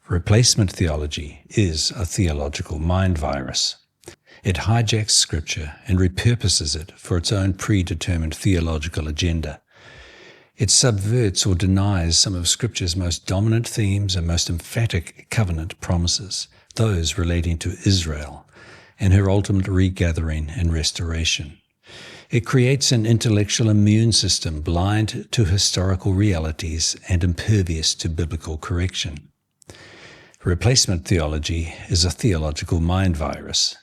Replacement theology is a theological mind virus. It hijacks Scripture and repurposes it for its own predetermined theological agenda. It subverts or denies some of Scripture's most dominant themes and most emphatic covenant promises, those relating to Israel and her ultimate regathering and restoration. It creates an intellectual immune system blind to historical realities and impervious to biblical correction. Replacement theology is a theological mind virus.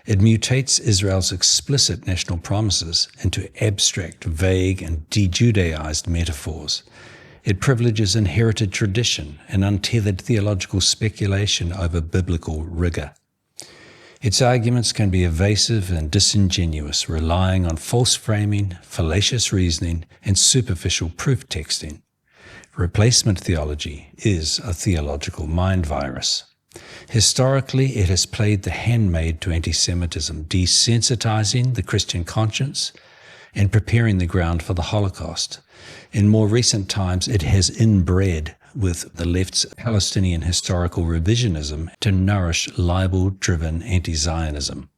It mutates Israel's explicit national promises into abstract, vague, and de-Judaized metaphors. It privileges inherited tradition and untethered theological speculation over biblical rigor. Its arguments can be evasive and disingenuous, relying on false framing, fallacious reasoning, and superficial proof texting. Replacement theology is a theological mind virus. Historically, it has played the handmaid to anti-Semitism, desensitizing the Christian conscience and preparing the ground for the Holocaust. In more recent times, it has inbred with the left's Palestinian historical revisionism to nourish libel-driven anti-Zionism.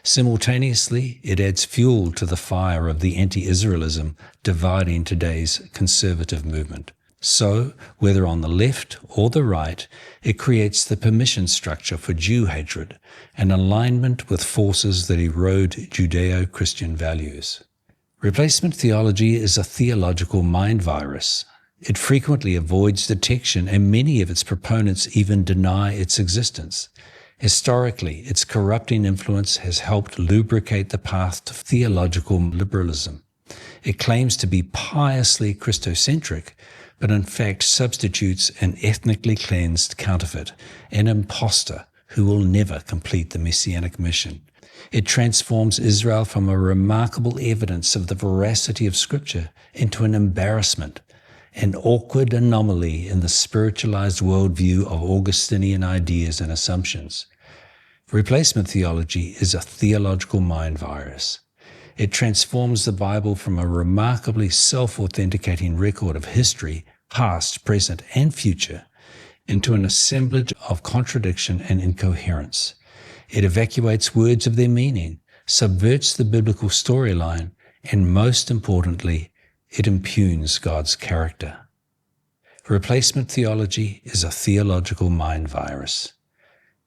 Simultaneously, it adds fuel to the fire of the anti-Israelism dividing today's conservative movement. So, whether on the left or the right, it creates the permission structure for Jew hatred, an alignment with forces that erode Judeo-Christian values. Replacement theology is a theological mind virus. It frequently avoids detection, and many of its proponents even deny its existence. Historically, its corrupting influence has helped lubricate the path to theological liberalism. It claims to be piously Christocentric, but in fact substitutes an ethnically cleansed counterfeit, an impostor who will never complete the messianic mission. It transforms Israel from a remarkable evidence of the veracity of Scripture into an embarrassment, an awkward anomaly in the spiritualized worldview of Augustinian ideas and assumptions. Replacement theology is a theological mind virus. It transforms the Bible from a remarkably self-authenticating record of history, past, present, and future, into an assemblage of contradiction and incoherence. It evacuates words of their meaning, subverts the biblical storyline, and most importantly, it impugns God's character. Replacement theology is a theological mind virus.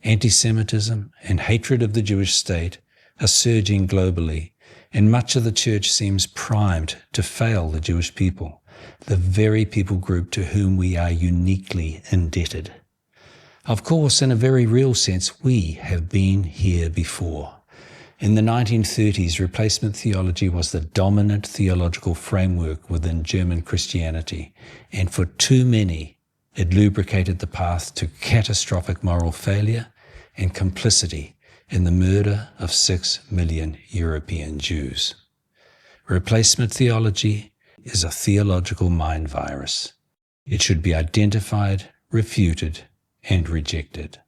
Anti-Semitism and hatred of the Jewish state are surging globally, and much of the church seems primed to fail the Jewish people, the very people group to whom we are uniquely indebted. Of course, in a very real sense, we have been here before. In the 1930s, replacement theology was the dominant theological framework within German Christianity, and for too many, it lubricated the path to catastrophic moral failure and complicity in the murder of 6 million European Jews. Replacement theology is a theological mind virus. It should be identified, refuted, and rejected.